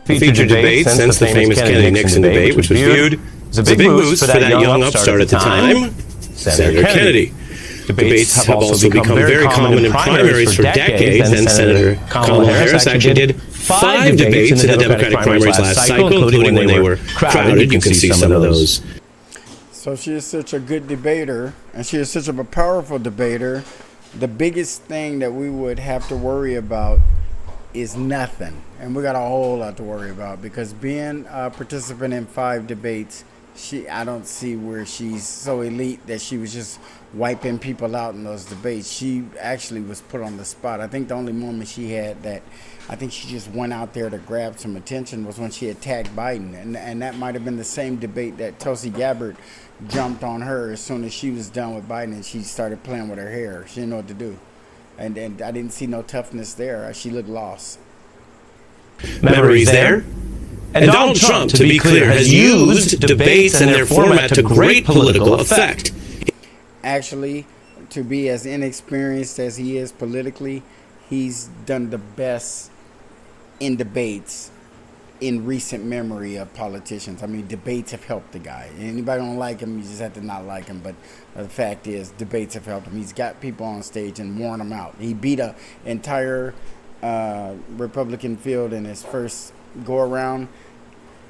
featured debate since the famous Kennedy-Nixon debate, which was viewed as a big boost for that young upstart at the time, Senator Kennedy. Debates have also become very common in primaries for decades, and Senator Kamala Harris actually did 5 debates in the Democratic primaries last cycle, including when they were crowded. You can see some of those. So she is such a good debater, and she is such a powerful debater. The biggest thing that we would have to worry about is nothing. And we got a whole lot to worry about, because being a participant in 5 debates, I don't see where she's so elite that she was just wiping people out in those debates. She actually was put on the spot. I think the only moment she had that I think she just went out there to grab some attention was when she attacked Biden. And that might have been the same debate that Tulsi Gabbard jumped on her as soon as she was done with Biden, and she started playing with her hair. She didn't know what to do. And I didn't see no toughness there. She looked lost. Memories there. And Donald Trump, to be clear, has used debates and their format to great political effect. Actually, to be as inexperienced as he is politically, he's done the best in debates in recent memory of politicians. I mean, debates have helped the guy. Anybody don't like him, you just have to not like him. But the fact is, debates have helped him. He's got people on stage and worn them out. He beat an entire Republican field in his first go-around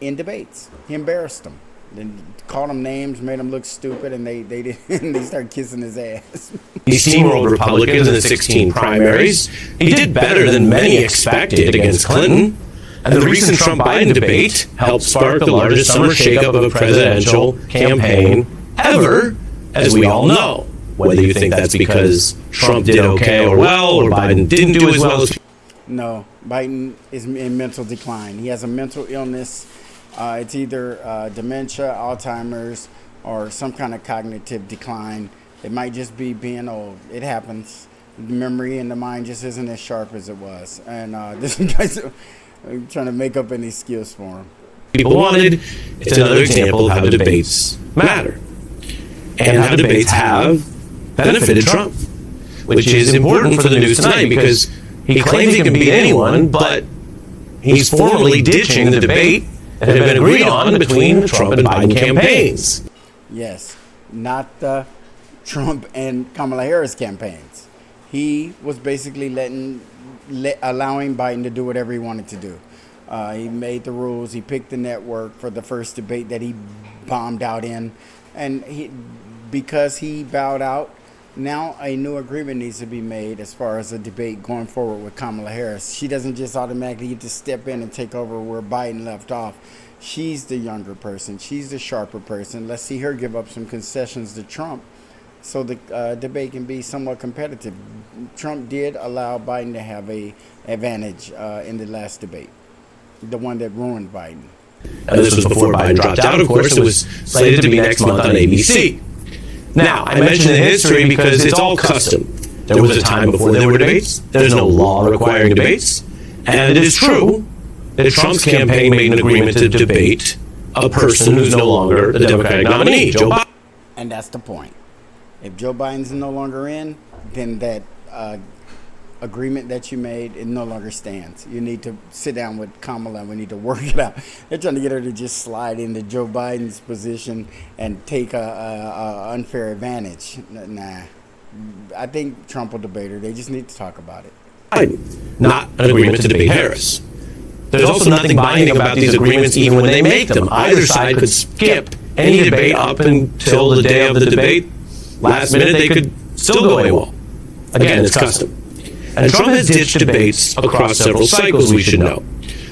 in debates. He embarrassed them. Then called them names, made them look stupid, and they started kissing his ass. He steamrolled Republicans in the 16 primaries. He did better than many expected against Clinton. And the recent Trump-Biden debate helped spark the largest summer shakeup of a presidential campaign ever, as we all know. Whether you think that's because Trump did okay or well, or Biden didn't do as well as... No, Biden is in mental decline. He has a mental illness. It's either dementia, Alzheimer's, or some kind of cognitive decline. It might just be being old. It happens. The memory and the mind just isn't as sharp as it was. And this guy's trying to make up any skills for him. People wanted. It's another example of how debates matter. And how debates have benefited Trump. Which is important for the news tonight, because he claims he can beat anyone, but he's formally ditching the debate that had been agreed on between the Trump and Biden campaigns. Yes, not the Trump and Kamala Harris campaigns. He was basically allowing Biden to do whatever he wanted to do. He made the rules. He picked the network for the first debate that he bombed out in. And because he bowed out, now a new agreement needs to be made as far as a debate going forward with Kamala Harris. She doesn't just automatically get to step in and take over where Biden left off. She's the younger person. She's the sharper person. Let's see her give up some concessions to Trump so the debate can be somewhat competitive. Trump did allow Biden to have an advantage in the last debate, the one that ruined Biden. And this was before Biden dropped out, of course. It was slated to be next month on ABC. Now, I mention the history because it's all custom. There was a time before there were debates. There's no law requiring debates. And it is true that Trump's campaign made an agreement to debate a person who's no longer the Democratic nominee, Joe Biden. And that's the point. If Joe Biden's no longer in, then that agreement that you made, it no longer stands. You need to sit down with Kamala and we need to work it out. They're trying to get her to just slide into Joe Biden's position and take a unfair advantage. Nah. I think Trump will debate her. They just need to talk about it. Biden, not an agreement to debate Harris. There's also nothing binding about these agreements even when they make them. Either side could skip any debate up until the day of the debate. Last minute, they could still go AWOL. Again, it's custom. And Trump has ditched debates across several cycles, we should know.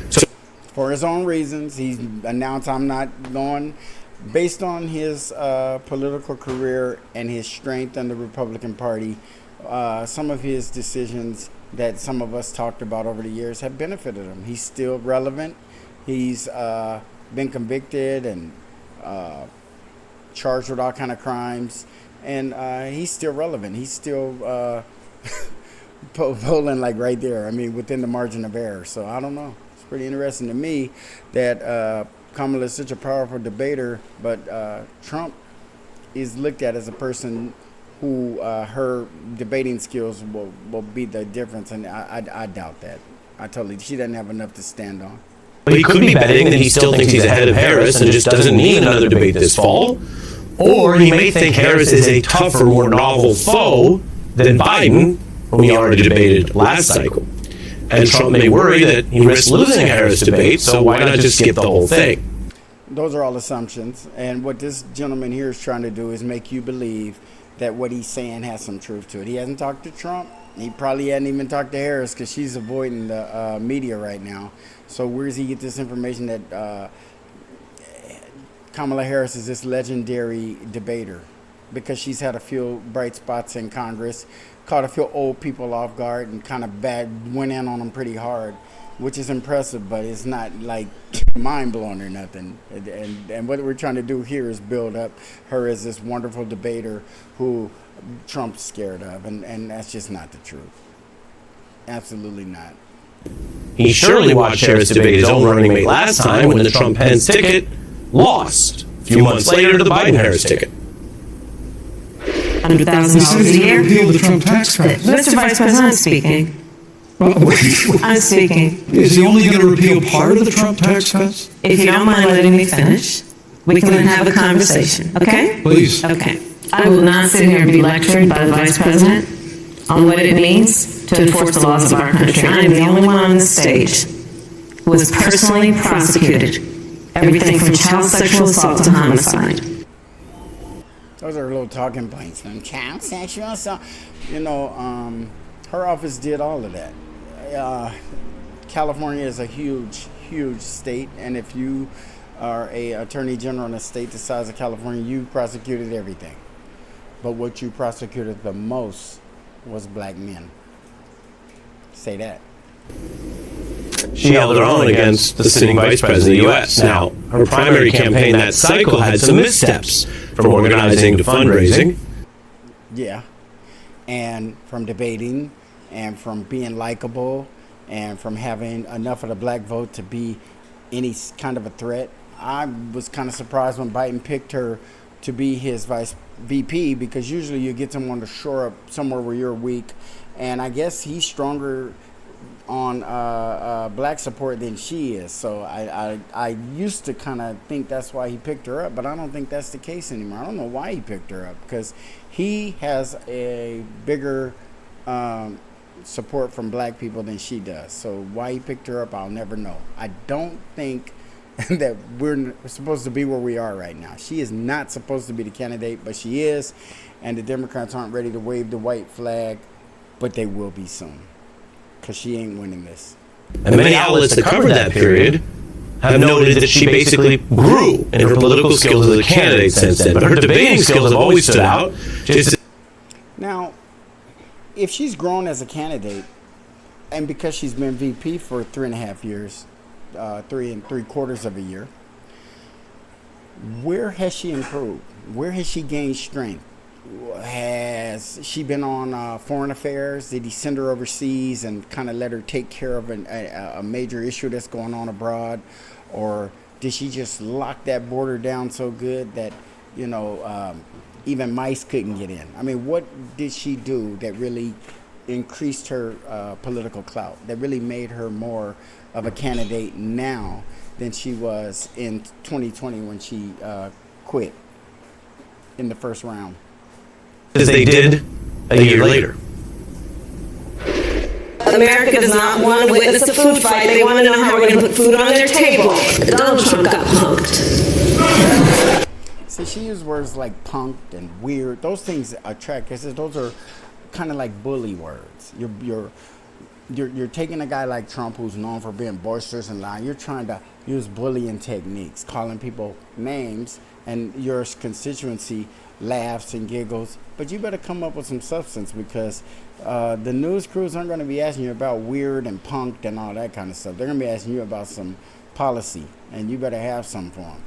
So, for his own reasons, he's announced, I'm not going. Based on his political career and his strength in the Republican Party, some of his decisions that some of us talked about over the years have benefited him. He's still relevant. He's been convicted and charged with all kind of crimes. And he's still relevant. He's still polling like right there. I mean, within the margin of error. So I don't know. It's pretty interesting to me that Kamala is such a powerful debater, but Trump is looked at as a person who her debating skills will be the difference. And I doubt that. She doesn't have enough to stand on. But he could be betting that he still thinks he's ahead of Harris and just doesn't need another debate this fall. Or he may think Harris is a tougher, more novel foe than Biden, whom he already debated last cycle. And Trump may worry that he risks losing a Harris debate, so why not just skip the whole thing? Those are all assumptions. And what this gentleman here is trying to do is make you believe that what he's saying has some truth to it. He hasn't talked to Trump. He probably hadn't even talked to Harris because she's avoiding the media right now. So where does he get this information that Kamala Harris is this legendary debater? Because she's had a few bright spots in Congress, caught a few old people off guard, and kind of went in on them pretty hard, which is impressive, but it's not like mind-blowing or nothing. And what we're trying to do here is build up her as this wonderful debater who Trump's scared of, and that's just not the truth. Absolutely not. He surely watched Harris debate his own running mate last time when the Trump-Pence ticket lost a few months later to the Biden-Harris ticket. $100,000 a year. Repeal the Trump tax cut. Mr. Vice President, I'm speaking. I'm speaking. Is he only going to repeal part of the Trump tax cuts? If you don't mind letting me finish, we can then have a conversation, okay? Please. Okay. I will not sit here and be lectured by the Vice President on what it means to enforce the laws of our country. I am the only one on this stage who was personally prosecuted. Everything from child sexual assault to homicide. Those are little talking points. Child sexual assault. You know, her office did all of that. California is a huge, huge state, and if you are a attorney general in a state the size of California, you prosecuted everything. But what you prosecuted the most was black men. Say that. She held her own against the sitting vice president of the U.S. Now, her primary campaign that cycle had some missteps, from organizing to fundraising. Yeah. And from debating, and from being likable, and from having enough of the black vote to be any kind of a threat. I was kind of surprised when Biden picked her to be his vice VP, because usually you get someone to shore up somewhere where you're weak. And I guess he's stronger on black support than she is. So I used to kind of think that's why he picked her up, but I don't think that's the case anymore. I don't know why he picked her up, because he has a bigger support from black people than she does. So why he picked her up, I'll never know. I don't think that we're supposed to be where we are right now. She is not supposed to be the candidate, but she is, and the Democrats aren't ready to wave the white flag, but they will be soon, because she ain't winning this. And many outlets that covered that period have noted that she basically grew in her political skills as a candidate since then, but her debating skills have always stood out. Now, if she's grown as a candidate, and because she's been VP for 3.5 years, 3 3/4 of a year, where has she improved? Where has she gained strength? Has she been on foreign affairs? Did he send her overseas and kind of let her take care of a major issue that's going on abroad? Or did she just lock that border down so good that, you know, even mice couldn't get in? I mean, what did she do that really increased her political clout, that really made her more of a candidate now than she was in 2020 when she quit in the first round? As they did a year later. America does not want to witness a food fight. They want to know how we're going to put food on their table. Donald Trump got punked. See, she used words like punked and weird. Those things attract, because those are kind of like bully words. You're taking a guy like Trump, who's known for being boisterous and loud. You're trying to use bullying techniques, calling people names, and your constituency laughs and giggles. But you better come up with some substance, because the news crews aren't going to be asking you about weird and punked and all that kind of stuff. They're going to be asking you about some policy, and you better have some for them,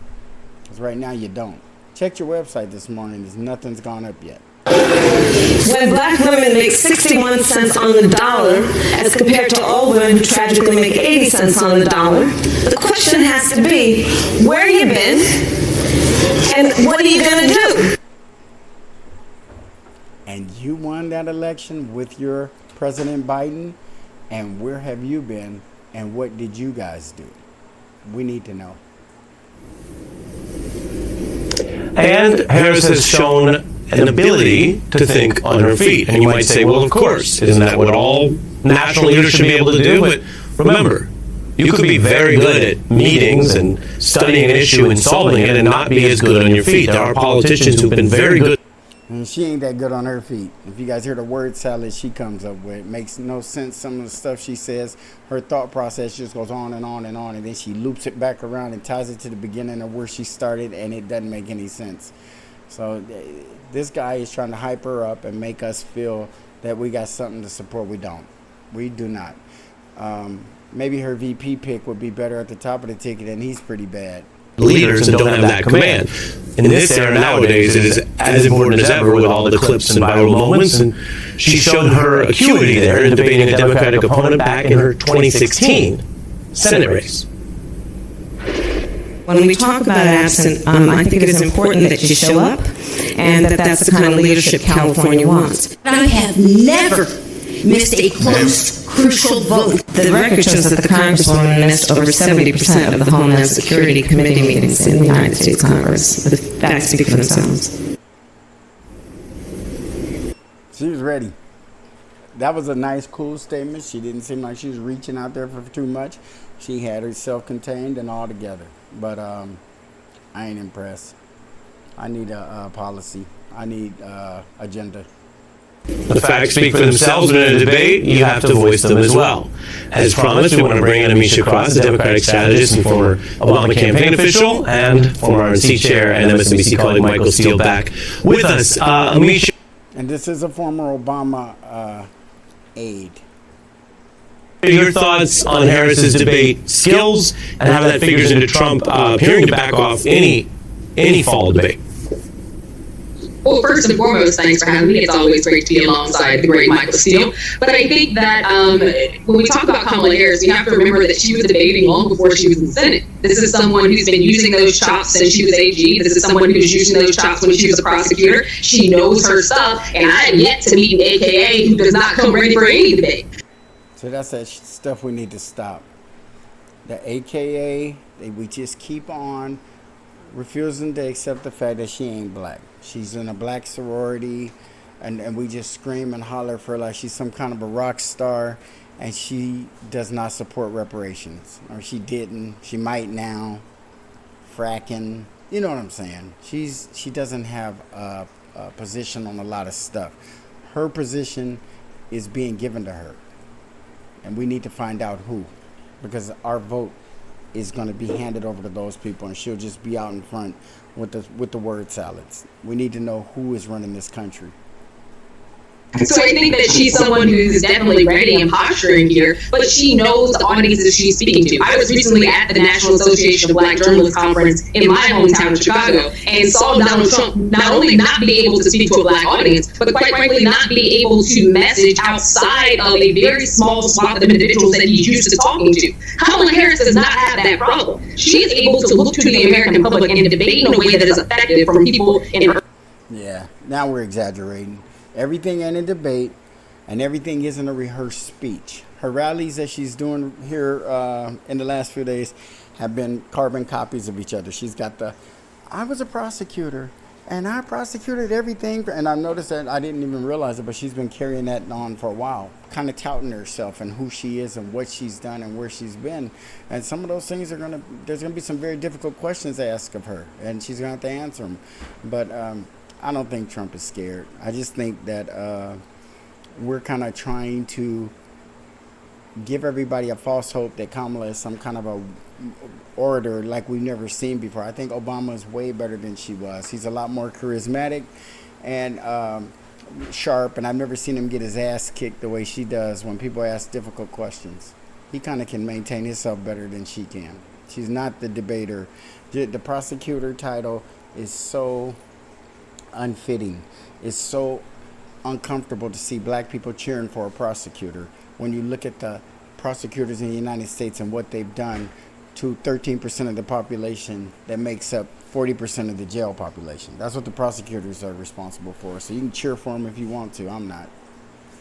because right now you don't. Checked your website this morning. Nothing's gone up yet. When black women make 61 cents on the dollar as compared to all women who tragically make 80 cents on the dollar, the question has to be, where you been and what are you going to do? And you won that election with your President Biden, and where have you been, and what did you guys do? We need to know. And Harris has shown an ability to think on her feet. And you might say, well, of course, isn't that what all national leaders should be able to do? But remember, you could be very good at meetings and studying an issue and solving it and not be as good on your feet. There are politicians who've been very good. And she ain't that good on her feet. If you guys hear the word salad she comes up with, it makes no sense. Some of the stuff she says, her thought process just goes on and on and on, and then she loops it back around and ties it to the beginning of where she started, and it doesn't make any sense. So this guy is trying to hype her up and make us feel that we got something to support. We don't. We do not. Maybe her VP pick would be better at the top of the ticket, and he's pretty bad. Leaders and don't have that command. In this era nowadays, it is as important as ever with all the clips and viral moments, and she showed her acuity there in debating a Democratic opponent back in her 2016 Senate race. When we talk about absent, I think it is important that you show up and that that's the kind of leadership California wants. I have never missed a close, crucial vote. The record shows that the Congresswoman missed over 70% of the Homeland Security Committee meetings in the United States Congress. The facts speak for themselves. She was ready. That was a nice, cool statement. She didn't seem like she was reaching out there for too much. She had herself contained and all together. But I ain't impressed. I need a policy. I need agenda. The facts speak for themselves, but in a debate, you have to voice them as well. As promised, we want to bring in Amisha Cross, the Democratic strategist and former Obama campaign official, and former RNC chair and MSNBC colleague Michael Steele back with us. Amisha. And this is a former Obama aide. Your thoughts on Harris's debate skills and how that figures into Trump appearing to back off any fall debate? Well, first and foremost, thanks for having me. It's always great to be alongside the great Michael Steele. But I think that when we talk about Kamala Harris, we have to remember that she was debating long before she was in the Senate. This is someone who's been using those chops since she was AG. This is someone who's using those chops when she was a prosecutor. She knows her stuff, and I have yet to meet an AKA who does not come ready for any debate. So that's that stuff we need to stop. The AKA, we just keep on refusing to accept the fact that she ain't black. She's in a black sorority, and we just scream and holler for her like she's some kind of a rock star, and she does not support reparations. Or she didn't. She might now. Fracking. You know what I'm saying? She doesn't have a position on a lot of stuff. Her position is being given to her. And we need to find out who. Because our vote is going to be handed over to those people, and she'll just be out in front with the word salads. We need to know who is running this country. So I think that she's someone who's definitely ready and posturing here, but she knows the audiences she's speaking to. I was recently at the National Association of Black Journalists Conference in my hometown of Chicago and saw Donald Trump not only not be able to speak to a black audience, but quite frankly not be able to message outside of a very small swath of individuals that he's used to talking to. Kamala Harris does not have that problem. She is able to look to the American public and debate in a way that is effective from people in her. Yeah, now we're exaggerating. Everything ain't a debate, and everything isn't a rehearsed speech. Her rallies that she's doing here in the last few days have been carbon copies of each other. She's got I was a prosecutor, and I prosecuted everything. And I've noticed that I didn't even realize it, but she's been carrying that on for a while, kind of touting herself and who she is and what she's done and where she's been. And some of those things there's going to be some very difficult questions asked of her, and she's going to have to answer them. But I don't think Trump is scared. I just think that we're kind of trying to give everybody a false hope that Kamala is some kind of a orator like we've never seen before. I think Obama is way better than she was. He's a lot more charismatic and sharp, and I've never seen him get his ass kicked the way she does when people ask difficult questions. He kind of can maintain himself better than she can. She's not the debater. The prosecutor title is so unfitting. It's so uncomfortable to see black people cheering for a prosecutor when you look at the prosecutors in the United States and what they've done to 13% of the population that makes up 40% of the jail population. That's what the prosecutors are responsible for. So you can cheer for them if you want to. I'm not.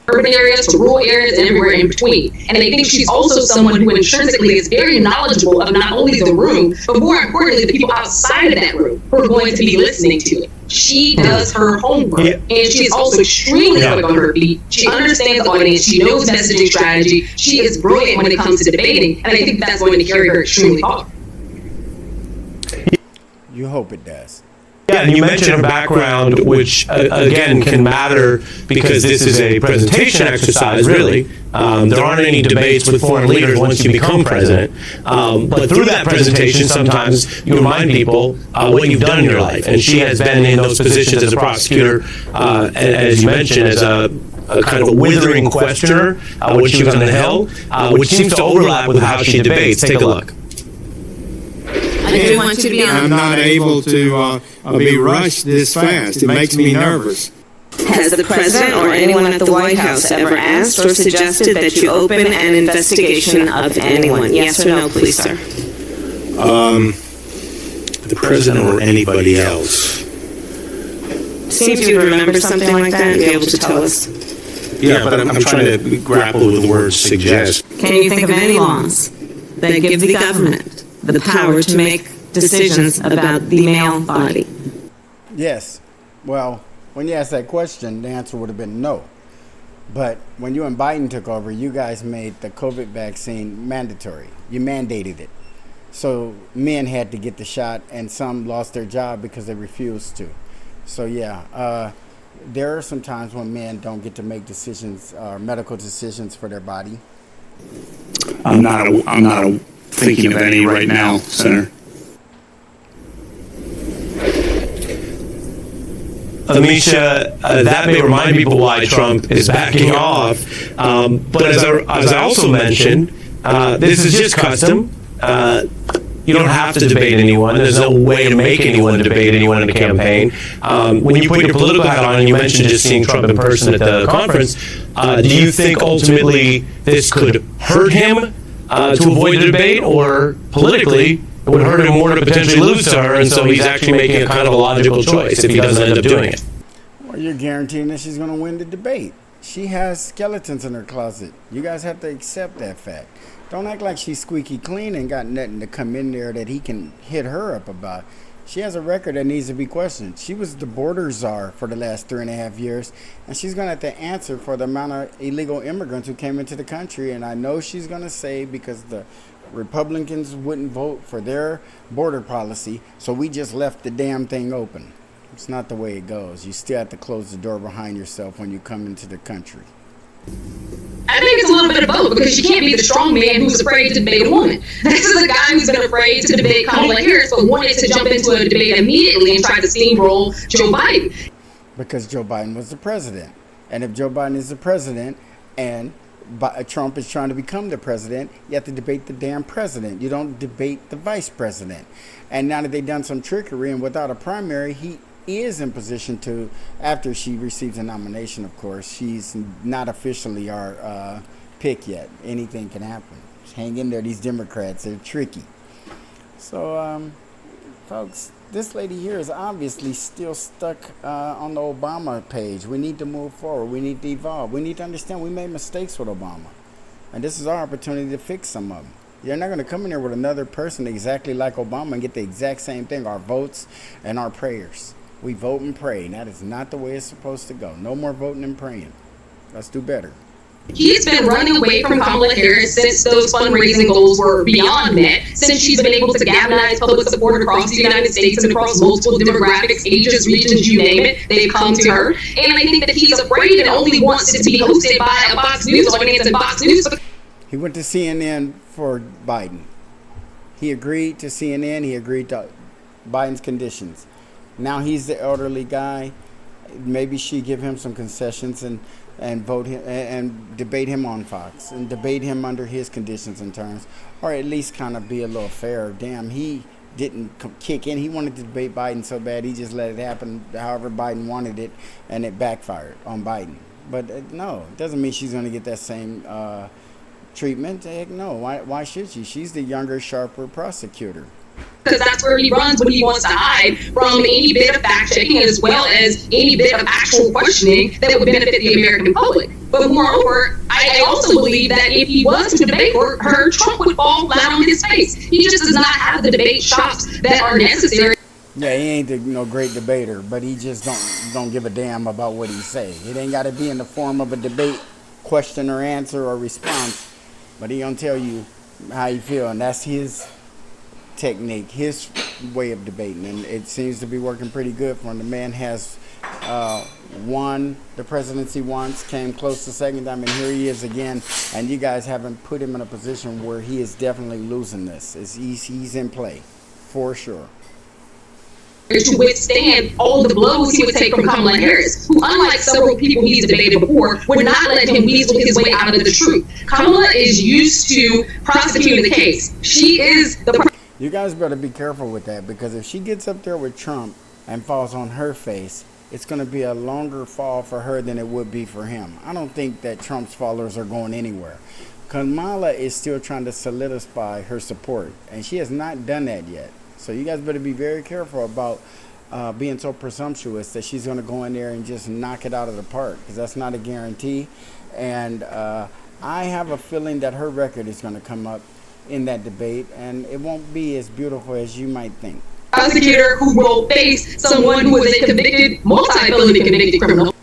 urban areas to rural areas and everywhere in between. And I think she's also someone who intrinsically is very knowledgeable of not only the room, but more importantly, the people outside of that room who are going to be listening to it. She does her homework, and she is also extremely quick on her feet. She understands the audience. She knows messaging strategy. She is brilliant when it comes to debating, and I think that's going to carry her extremely far. You hope it does. Yeah, and you mentioned her background, which again can matter because this is a presentation exercise, really. There aren't any debates with foreign leaders once you become president. But through that presentation, sometimes you remind people what you've done in your life. And she has been in those positions as a prosecutor, as you mentioned, as a kind of a withering questioner when she was on the Hill, which seems to overlap with how she debates. Take a look. I do want you to be on. I'm not able to be rushed this fast. It makes me nervous. Has the president or anyone at the White House ever asked or suggested that you open an investigation of anyone? Yes or no, please, sir? The president or anybody else. Seems you'd remember something like that and be able to tell us. Yeah, but I'm trying to grapple with the word suggest. Can you think of any laws that give the government the power to make decisions about the male body? Yes. Well, when you asked that question, the answer would have been no. But when you and Biden took over, you guys made the COVID vaccine mandatory. You mandated it. So men had to get the shot, and some lost their job because they refused to. So yeah, there are some times when men don't get to make decisions, medical decisions for their body. I'm not thinking of any right now, Senator. Amisha, that may remind people why Trump is backing off. But as I also mentioned, this is just custom. You don't have to debate anyone. There's no way to make anyone debate anyone in a campaign. When you put your political hat on, and you mentioned just seeing Trump in person at the conference, do you think ultimately this could hurt him to avoid the debate, or politically it would hurt him more to potentially lose to her, and so he's actually making a kind of a logical choice if he doesn't end up doing it? Well, you're guaranteeing that she's going to win the debate. She has skeletons in her closet. You guys have to accept that fact. Don't act like she's squeaky clean and got nothing to come in there that he can hit her up about. She has a record that needs to be questioned. She was the border czar for the last 3.5 years, and she's going to have to answer for the amount of illegal immigrants who came into the country. And I know she's going to say because the Republicans wouldn't vote for their border policy, so we just left the damn thing open. It's not the way it goes. You still have to close the door behind yourself when you come into the country. I think it's a little bit of both, because she can't be the strong man who's afraid to debate a woman. This is a guy who's been afraid to debate Kamala Harris, but wanted to jump into a debate immediately and try to steamroll Joe Biden. Because Joe Biden was the president. And if Joe Biden is the president and Trump is trying to become the president, you have to debate the damn president. You don't debate the vice president. And now that they've done some trickery and without a primary, he is in position to, after she receives a nomination, of course. She's not officially our pick yet. Anything can happen. Just hang in there. These Democrats, they're tricky. So, folks, this lady here is obviously still stuck on the Obama page. We need to move forward. We need to evolve. We need to understand we made mistakes with Obama. And this is our opportunity to fix some of them. You're not going to come in here with another person exactly like Obama and get the exact same thing, our votes and our prayers. We vote and pray, and that is not the way it's supposed to go. No more voting and praying. Let's do better. He's been running away from Kamala Harris since those fundraising goals were beyond met, since she's been able to galvanize public support across the United States and across multiple demographics, ages, regions, you name it. They've come to her. And I think that he's afraid and only wants it to be hosted by a Fox News audience, and Fox News. He went to CNN for Biden. He agreed to CNN. He agreed to Biden's conditions. Now he's the elderly guy. Maybe she give him some concessions and vote him and debate him on Fox and debate him under his conditions and terms, or at least kind of be a little fair. Damn, he didn't kick in. He wanted to debate Biden so bad he just let it happen however Biden wanted it, and it backfired on Biden. But no, it doesn't mean she's going to get that same treatment. Heck no. Why should she? She's the younger, sharper prosecutor. because that's where he runs when he wants to hide from any bit of fact-checking as well as any bit of actual questioning that would benefit the American public. But moreover, I also believe that if he was to debate her, Trump would fall flat on his face. He just does not have the debate chops that are necessary. Yeah, he ain't no great debater, but he just don't give a damn about what he say. It ain't got to be in the form of a debate, question or answer or response, but he gonna tell you how you feel, and that's his technique, his way of debating, and it seems to be working pretty good for him. The man has won the presidency once, came close the second time, and here he is again, and you guys haven't put him in a position where he is definitely losing this. He's in play, for sure. To withstand all the blows he would take from Kamala Harris, who, unlike several people he's debated before, would not let him weasel his way out of the truth. Kamala is used to prosecuting the case. She is the... You guys better be careful with that, because if she gets up there with Trump and falls on her face, it's going to be a longer fall for her than it would be for him. I don't think that Trump's followers are going anywhere. Kamala is still trying to solidify her support, and she has not done that yet. So you guys better be very careful about being so presumptuous that she's going to go in there and just knock it out of the park, because that's not a guarantee. And I have a feeling that her record is going to come up in that debate, and it won't be as beautiful as you might think. Prosecutor who will face someone who is a convicted, multi-felony convicted criminal.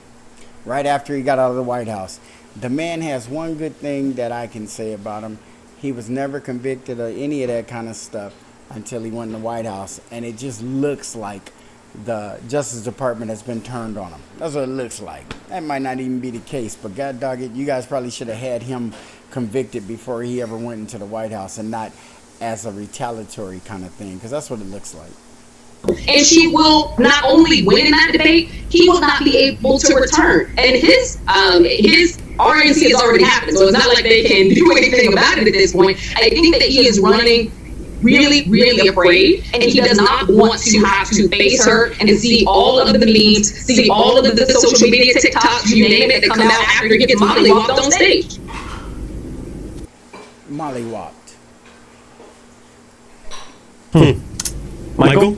Right after he got out of the White House. The man has one good thing that I can say about him. He was never convicted of any of that kind of stuff until he went in the White House, and it just looks like the Justice Department has been turned on him. That's what it looks like. That might not even be the case, but God dog it, you guys probably should have had him convicted before he ever went into the White House, and not as a retaliatory kind of thing, because that's what it looks like. And she will not only win in that debate, he will not be able to return. And his RNC has already happened, so it's not like they can do anything about it at this point. I think that he is running really, really afraid, and he does not want to have to face her and see all of the memes, see all of the social media TikToks, you name it, that come out after he gets mollywopped on stage. Mollywopped. Michael?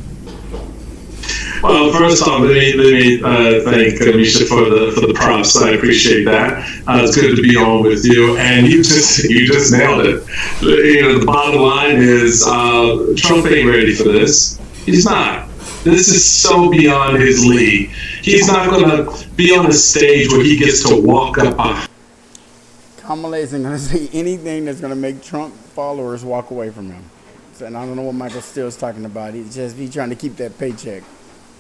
Well, first off, let me thank Misha for the props. I appreciate that. It's good to be on with you, and you just nailed it. You know, the bottom line is Trump ain't ready for this. He's not. This is so beyond his league. He's not going to be on a stage where he gets to walk up behind. Kamala isn't going to say anything that's going to make Trump followers walk away from him. And I don't know what Michael Steele's talking about. He's trying to keep that paycheck.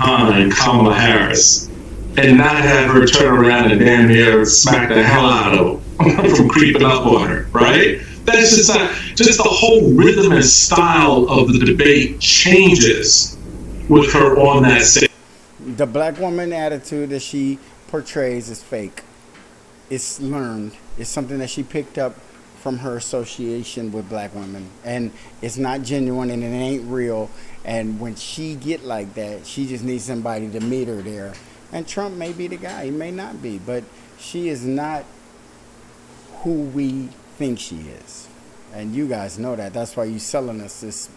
Kamala Harris, and not have her turn around and damn near smack the hell out of him from creeping up on her, right? That's just not, just the whole rhythm and style of the debate changes with her on that stage. The black woman attitude that she portrays is fake. It's learned. It's something that she picked up from her association with black women, and it's not genuine and it ain't real. And when she get like that, she just needs somebody to meet her there. And Trump may be the guy, he may not be, but she is not who we think she is, and you guys know that. That's why you're selling us this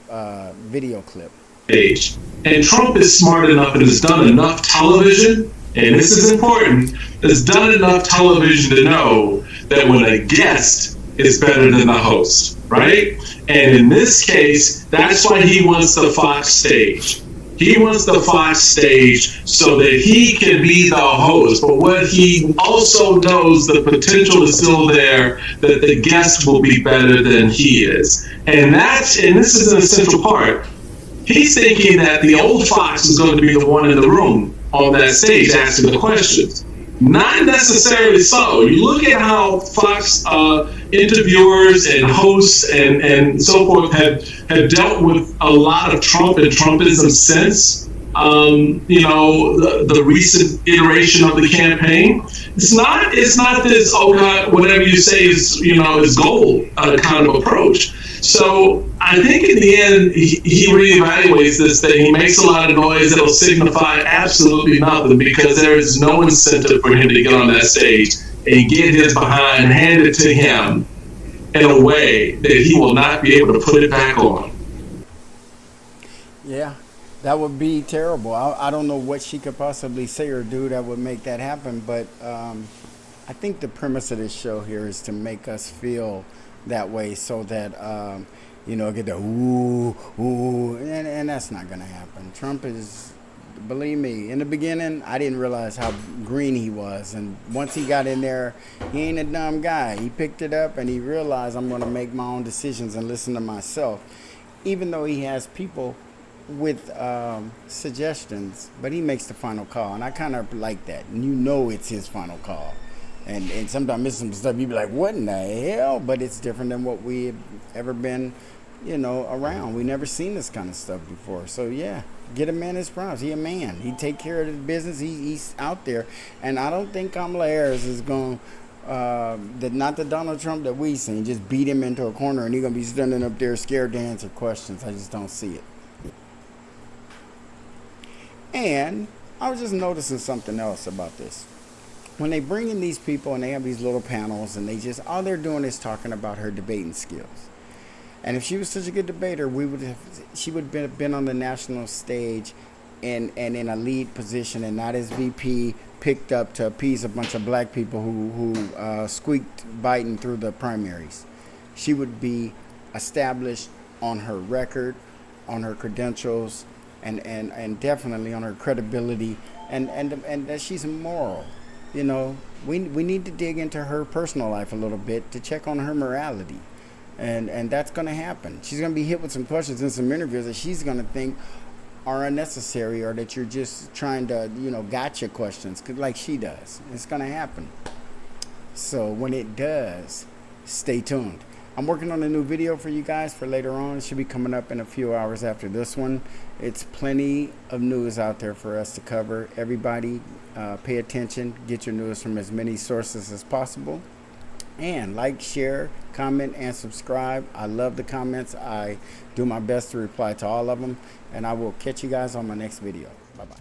video clip. And Trump is smart enough and has done enough television, and this is important, has done enough television to know that when a guest is better than the host, right? And in this case, that's why he wants the Fox stage. He wants the Fox stage so that he can be the host. But what he also knows, the potential is still there, that the guest will be better than he is. And this is an essential part. He's thinking that the old Fox is going to be the one in the room on that stage asking the questions. Not necessarily so. You look at how Fox interviewers and hosts and so forth have dealt with a lot of Trump and Trumpism since the recent iteration of the campaign. It's not this, oh God, whatever you say is gold kind of approach. So I think in the end, he reevaluates this thing. He makes a lot of noise that'll signify absolutely nothing, because there is no incentive for him to get on that stage and get his behind handed to him in a way that he will not be able to put it back on. Yeah, that would be terrible. I don't know what she could possibly say or do that would make that happen, but I think the premise of this show here is to make us feel that way so that, get the ooh, and that's not going to happen. Trump is, believe me, in the beginning, I didn't realize how green he was. And once he got in there, he ain't a dumb guy. He picked it up and he realized, I'm going to make my own decisions and listen to myself. Even though he has people with suggestions, but he makes the final call. And I kind of like that. And it's his final call. And sometimes miss some stuff, you'd be like, what in the hell? But it's different than what we have ever been, around. We never seen this kind of stuff before. So, yeah, get a man his promise. He a man. He take care of the business. He's out there. And I don't think Kamala Harris is going not the Donald Trump that we seen, just beat him into a corner and he's going to be standing up there scared to answer questions. I just don't see it. And I was just noticing something else about this. When they bring in these people and they have these little panels and all they're doing is talking about her debating skills. And if she was such a good debater, she would have been on the national stage and in a lead position and not as VP picked up to appease a bunch of black people who squeaked Biden through the primaries. She would be established on her record, on her credentials, and definitely on her credibility and that she's moral. We need to dig into her personal life a little bit to check on her morality. And that's going to happen. She's going to be hit with some questions in some interviews that she's going to think are unnecessary or that you're just trying to, gotcha questions like she does. It's going to happen. So when it does, stay tuned. I'm working on a new video for you guys for later on. It should be coming up in a few hours after this one. It's plenty of news out there for us to cover. Everybody pay attention. Get your news from as many sources as possible. And like, share, comment, and subscribe. I love the comments. I do my best to reply to all of them. And I will catch you guys on my next video. Bye-bye.